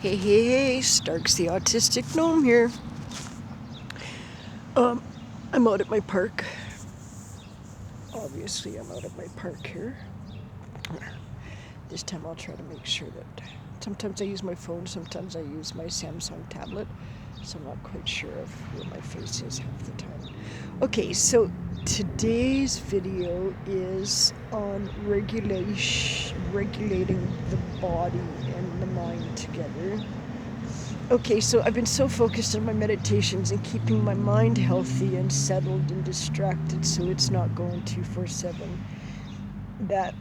Hey, Starks the Autistic Gnome here. I'm out at my park. Obviously, I'm out at my park here. This time I'll try to make sure that sometimes I use my phone, sometimes I use my Samsung tablet, so I'm not quite sure of where my face is half the time. Okay, so today's video is on regulating the body and the mind together. Okay, so I've been so focused on my meditations and keeping my mind healthy and settled and distracted so it's not going 24/7 that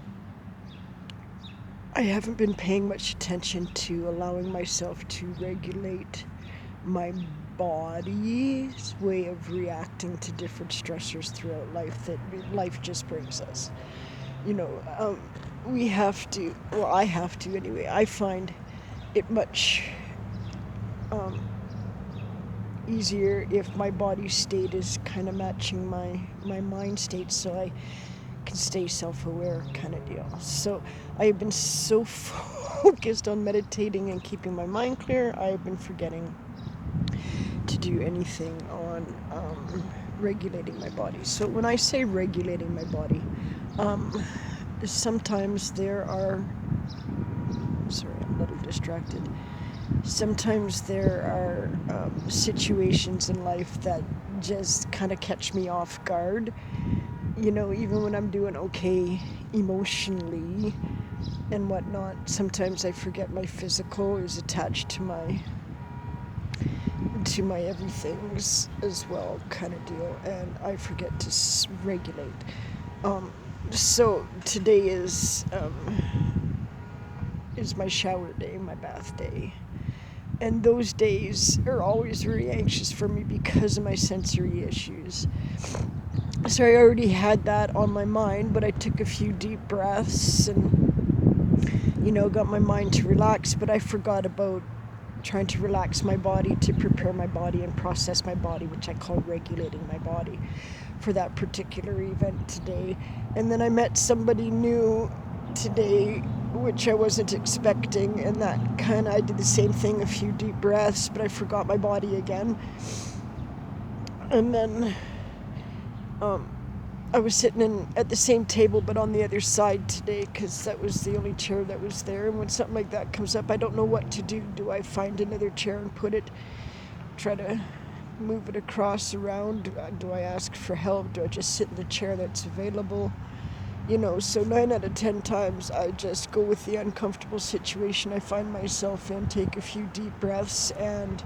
I haven't been paying much attention to allowing myself to regulate my body's way of reacting to different stressors throughout life that life just brings us. We have to, well, I have to anyway. I find it much easier if my body state is kind of matching my mind state, so I can stay self-aware kind of deal. So I've been so focused on meditating and keeping my mind clear, I've been forgetting to do anything on regulating my body. So when I say regulating my body, sometimes there are, sorry, I'm a little distracted. Sometimes there are situations in life that just kind of catch me off guard. Even when I'm doing okay emotionally and whatnot, sometimes I forget my physical is attached to my everythings as well, kind of deal, and I forget to regulate. So today is my shower day, my bath day. And those days are always very anxious for me because of my sensory issues. So I already had that on my mind, but I took a few deep breaths and, got my mind to relax, but I forgot about trying to relax my body, to prepare my body and process my body, which I call regulating my body for that particular event today. And then I met somebody new today, which I wasn't expecting, and that I did the same thing, a few deep breaths, but I forgot my body again. And then I was sitting at the same table but on the other side today because that was the only chair that was there, and when something like that comes up, I don't know what to do. Do I find another chair and put it, try to move it across around? Do I ask for help? Do I just sit in the chair that's available? So 9 out of 10 times I just go with the uncomfortable situation I find myself in, take a few deep breaths, and,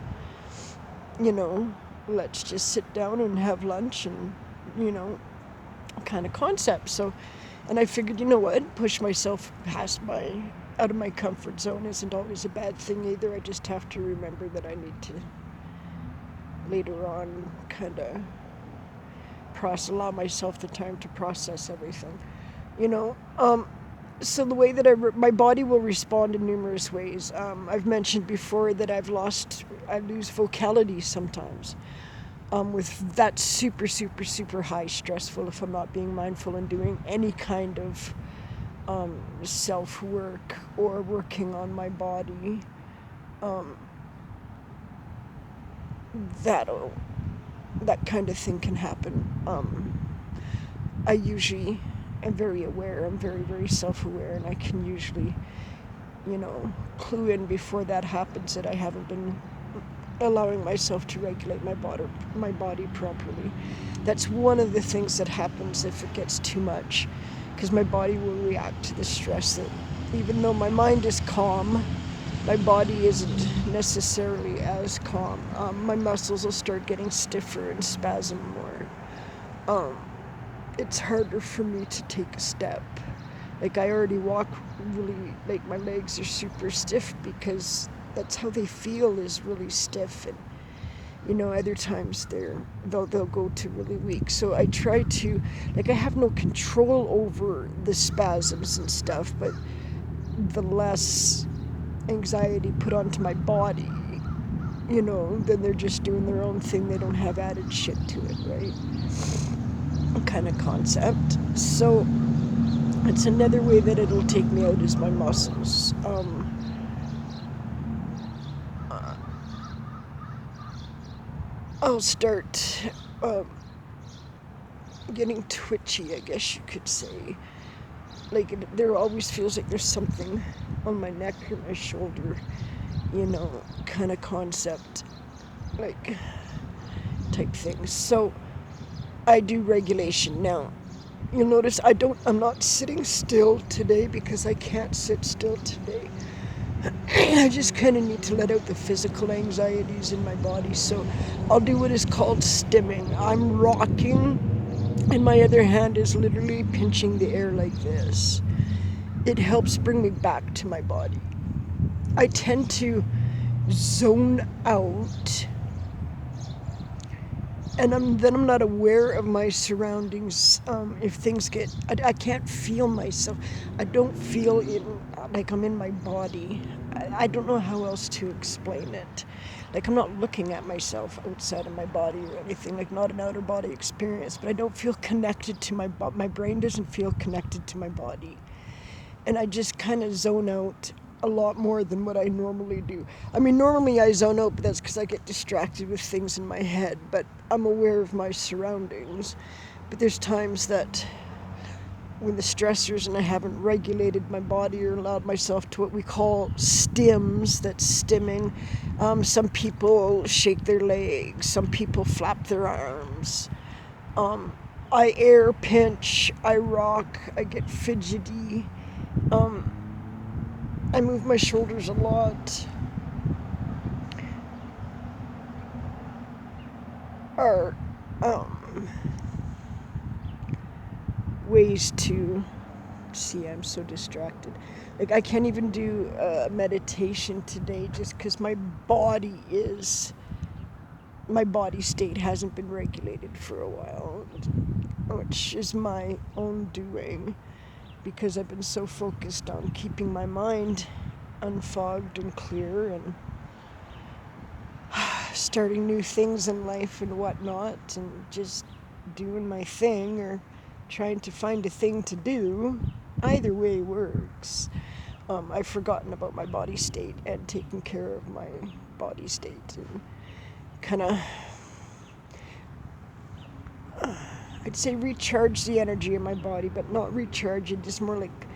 let's just sit down and have lunch and, kind of concept. So, and I figured, push myself out of my comfort zone isn't always a bad thing either. I just have to remember that I need to later on kind of allow myself the time to process everything. So the way that my body will respond in numerous ways. I've mentioned before that I lose vocality sometimes. With that super, super, super high stressful if I'm not being mindful and doing any kind of self-work or working on my body. That kind of thing can happen. I usually am very aware. I'm very, very self-aware, and I can usually, clue in before that happens that I haven't been allowing myself to regulate my body properly. That's one of the things that happens if it gets too much, because my body will react to the stress. That even though my mind is calm, my body isn't necessarily as calm. My muscles will start getting stiffer and spasm more. It's harder for me to take a step. Like, I already walk really, like, my legs are super stiff because that's how they feel, is really stiff. And other times they'll go to really weak. So I try to, I have no control over the spasms and stuff, but the less anxiety put onto my body, then they're just doing their own thing. They don't have added shit to it, right? Kind of concept. So it's another way that it'll take me out is my muscles. I'll start getting twitchy, I guess you could say. Like, there always feels like there's something on my neck or my shoulder, kind of concept, like, type things. So I do regulation. Now, you'll notice I'm not sitting still today because I can't sit still today. I just kind of need to let out the physical anxieties in my body. So I'll do what is called stimming. I'm rocking, and my other hand is literally pinching the air like this. It helps bring me back to my body. I tend to zone out, and I'm not aware of my surroundings. If things I can't feel myself. I don't feel like I'm in my body. I don't know how else to explain it. Like, I'm not looking at myself outside of my body or anything. Like, not an outer body experience. But I don't feel connected to my brain doesn't feel connected to my body, and I just kind of zone out a lot more than what I normally do. I mean, normally I zone out, but that's because I get distracted with things in my head, but I'm aware of my surroundings. But there's times that when the stressors and I haven't regulated my body or allowed myself to what we call stims, that's stimming. Some people shake their legs, some people flap their arms. I air pinch, I rock, I get fidgety. I move my shoulders a lot. Are ways to see. I'm so distracted. Like, I can't even do meditation today just because my body state hasn't been regulated for a while, which is my own doing, because I've been so focused on keeping my mind unfogged and clear and starting new things in life and whatnot, and just doing my thing or trying to find a thing to do. Either way works. I've forgotten about my body state and taking care of my body state, and kind of, I'd say, recharge the energy in my body, but not recharge it, just more like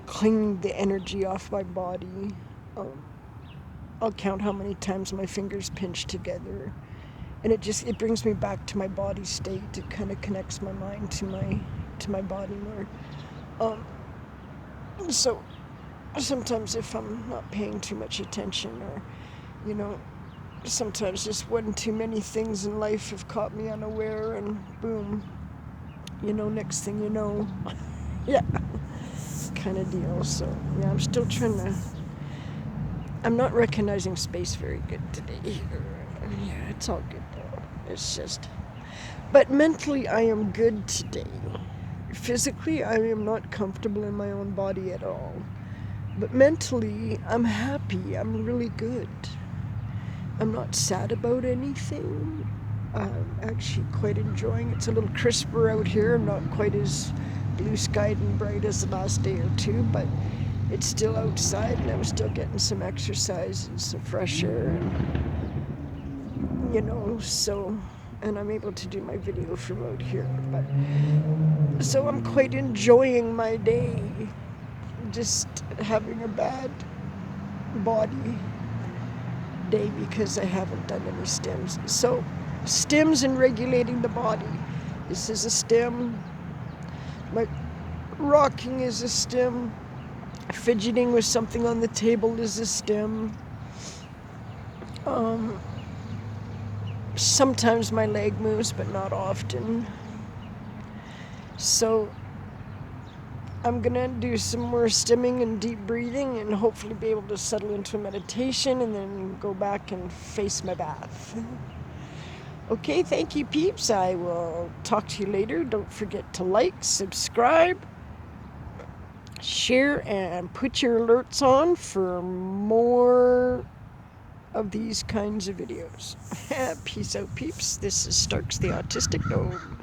clean the energy off my body. I'll count how many times my fingers pinch together, and it brings me back to my body state. It kind of connects my mind to my body more. So sometimes if I'm not paying too much attention, or sometimes just one too many things in life have caught me unaware, and boom, next thing you know, yeah, kind of deal. So yeah, I'm still trying to. I'm not recognizing space very good today. Yeah, it's all good though. It's just, but mentally I am good today. Physically, I am not comfortable in my own body at all. But mentally, I'm happy. I'm really good. I'm not sad about anything. I'm actually quite enjoying it. It's a little crisper out here, not quite as blue-skied and bright as the last day or two, but it's still outside, and I'm still getting some exercise and some fresh air, and so, and I'm able to do my video from out here. But so I'm quite enjoying my day, just having a bad body day because I haven't done any stims. So stims and regulating the body. This is a stim. My rocking is a stim. Fidgeting with something on the table is a stim. Sometimes my leg moves, but not often. So I'm gonna do some more stimming and deep breathing, and hopefully be able to settle into a meditation, and then go back and face my bath. Okay, thank you, peeps. I will talk to you later. Don't forget to like, subscribe, share, and put your alerts on for more of these kinds of videos. Peace out, peeps. This is Starks the Autistic Dome.